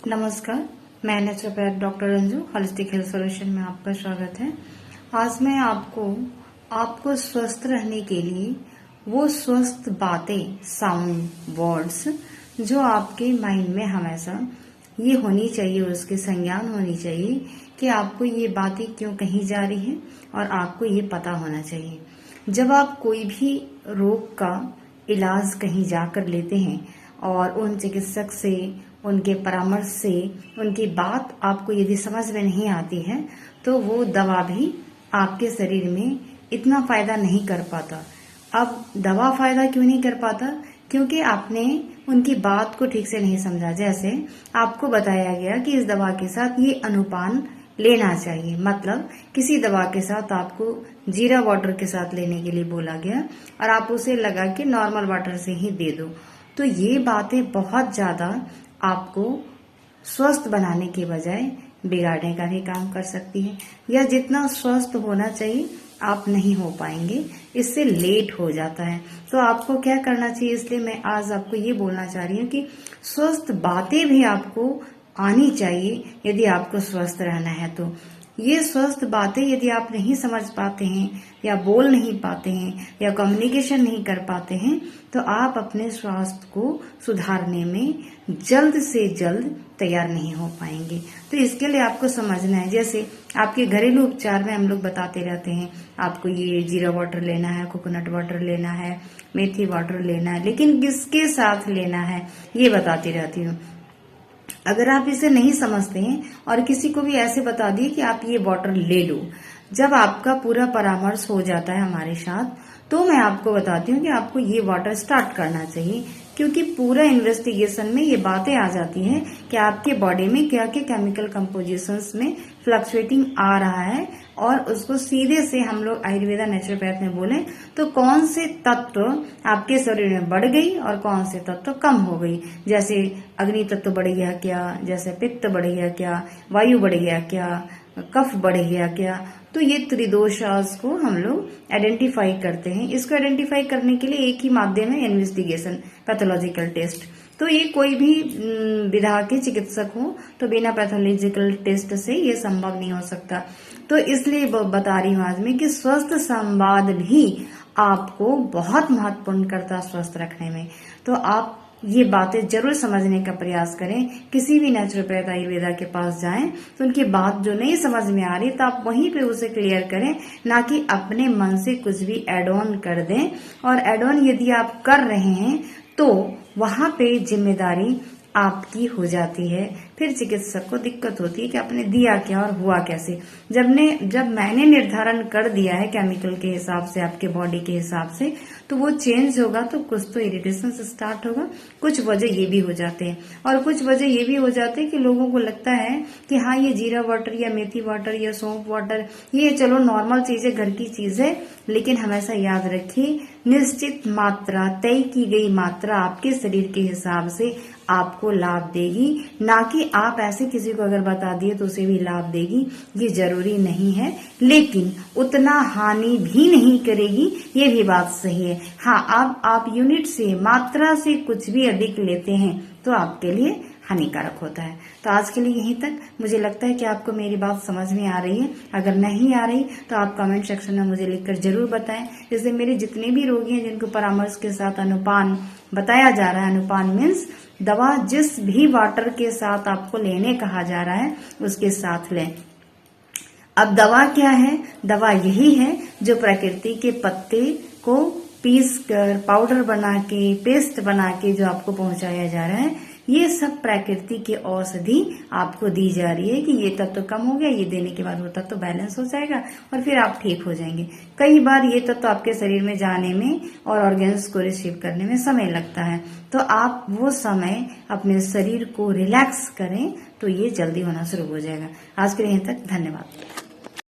नमस्कार, मैं naturopath doctor Ranju holistic health solution में आपका स्वागत है। आज मैं आपको स्वस्थ रहने के लिए वो स्वस्थ बातें, साउंड, वर्ड्स जो आपके माइंड में हमेशा ये होनी चाहिए, उसके संज्ञान होनी चाहिए कि आपको ये बातें क्यों कही जा रही है और आपको ये पता होना चाहिए। जब आप कोई भी रोग का इलाज कहीं जाकर लेते हैं और उन चिकित्सक से, उनके परामर्श से, उनकी बात आपको यदि समझ में नहीं आती है तो वो दवा भी आपके शरीर में इतना फायदा नहीं कर पाता। अब दवा फायदा क्यों नहीं कर पाता? क्योंकि आपने उनकी बात को ठीक से नहीं समझा। जैसे आपको बताया गया कि इस दवा के साथ ये अनुपान लेना चाहिए, मतलब किसी दवा के साथ आपको जीरा वाटर के साथ लेने के लिए बोला गया और आप उसे लगा के नॉर्मल वाटर से ही दे दो। तो ये बातें बहुत ज्यादा आपको स्वस्थ बनाने के बजाय बिगाड़ने का भी काम कर सकती है, या जितना स्वस्थ होना चाहिए आप नहीं हो पाएंगे, इससे लेट हो जाता है। तो आपको क्या करना चाहिए, इसलिए मैं आज आपको ये बोलना चाह रही हूँ कि स्वस्थ बातें भी आपको आनी चाहिए यदि आपको स्वस्थ रहना है। तो ये स्वस्थ बातें यदि आप नहीं समझ पाते हैं या बोल नहीं पाते हैं या कम्युनिकेशन नहीं कर पाते हैं तो आप अपने स्वास्थ्य को सुधारने में जल्द से जल्द तैयार नहीं हो पाएंगे। तो इसके लिए आपको समझना है, जैसे आपके घरेलू उपचार में हम लोग बताते रहते हैं आपको ये जीरा वाटर लेना है, कोकोनट वाटर लेना है, मेथी वाटर लेना है, लेकिन किसके साथ लेना है ये बताती रहती हूँ। अगर आप इसे नहीं समझते हैं और किसी को भी ऐसे बता दिए कि आप ये वाटर ले लो, जब आपका पूरा परामर्श हो जाता है हमारे साथ तो मैं आपको बताती हूँ कि आपको ये वाटर स्टार्ट करना चाहिए, क्योंकि पूरा इन्वेस्टिगेशन में ये बातें आ जाती हैं कि आपके बॉडी में क्या क्या केमिकल कंपोजिशंस में फ्लक्चुएटिंग आ रहा है और उसको सीधे से हम लोग आयुर्वेदा नेचुरोपैथ में बोले तो कौन से तत्व आपके शरीर में बढ़ गई और कौन से तत्व कम हो गई। जैसे अग्नि तत्व बढ़ गया क्या, जैसे पित्त बढ़ गया क्या, वायु बढ़ गया क्या, कफ बढ़ गया क्या। तो ये त्रिदोषास को हम लोग आइडेंटिफाई करते हैं। इसको आइडेंटिफाई करने के लिए एक ही माध्यम है, इन्वेस्टिगेशन, पैथोलॉजिकल टेस्ट। तो ये कोई भी विधा के चिकित्सक हो तो बिना पैथोलॉजिकल टेस्ट से ये संभव नहीं हो सकता। तो इसलिए बता रही हूँ आज में कि स्वस्थ संवाद भी आपको बहुत महत्वपूर्ण करता स्वस्थ रखने में। तो आप ये बातें जरूर समझने का प्रयास करें। किसी भी नेचुरोपैथ आयुर्वेदा के पास जाएं तो उनकी बात जो नहीं समझ में आ रही तो आप वहीं पे उसे क्लियर करें, ना कि अपने मन से कुछ भी एड ऑन कर दें। और एड ऑन यदि आप कर रहे हैं तो वहां पे जिम्मेदारी आपकी हो जाती है। फिर चिकित्सक को दिक्कत होती है कि आपने दिया क्या और हुआ कैसे। जब मैंने निर्धारण कर दिया है केमिकल के हिसाब से, आपके बॉडी के हिसाब से, तो वो चेंज होगा तो कुछ तो इरिटेशन से स्टार्ट होगा। कुछ वजह ये भी हो जाते हैं और कुछ वजह ये भी हो जाते हैं कि लोगों को लगता है कि हाँ ये जीरा वाटर या मेथी वाटर या सौंफ वाटर ये चलो नॉर्मल चीज है, घर की चीज है, लेकिन हमेशा याद रखिए निश्चित मात्रा, तय की गई मात्रा आपके शरीर के हिसाब से आपको लाभ देगी, ना कि आप ऐसे किसी को अगर बता दिए तो उसे भी लाभ देगी। ये जरूरी नहीं है, लेकिन उतना हानि भी नहीं करेगी, ये भी बात सही है। हाँ, आप यूनिट से, मात्रा से कुछ भी अधिक लेते हैं तो आपके लिए हानिकारक होता है। तो आज के लिए यहीं तक। मुझे लगता है कि आपको मेरी बात समझ में आ रही है। अगर नहीं आ रही तो आप कमेंट सेक्शन में मुझे लिखकर जरूर बताएं। जैसे मेरे जितने भी रोगी हैं जिनको परामर्श के साथ अनुपान बताया जा रहा है, अनुपान मीन्स दवा जिस भी वाटर के साथ आपको लेने कहा जा रहा है उसके साथ लें। अब दवा क्या है? दवा यही है जो प्रकृति के पत्ते को पीस कर पाउडर बना के, पेस्ट बना के जो आपको पहुंचाया जा रहा है, ये सब प्रकृति की औषधि आपको दी जा रही है कि ये तत्व कम हो गया, ये देने के बाद वो तत्व बैलेंस हो जाएगा और फिर आप ठीक हो जाएंगे। कई बार ये तत्व आपके शरीर में जाने में और ऑर्गेन्स को रिसीव करने में समय लगता है, तो आप वो समय अपने शरीर को रिलैक्स करें तो ये जल्दी होना शुरू हो जाएगा। आज के लिए यहीं तक, धन्यवाद।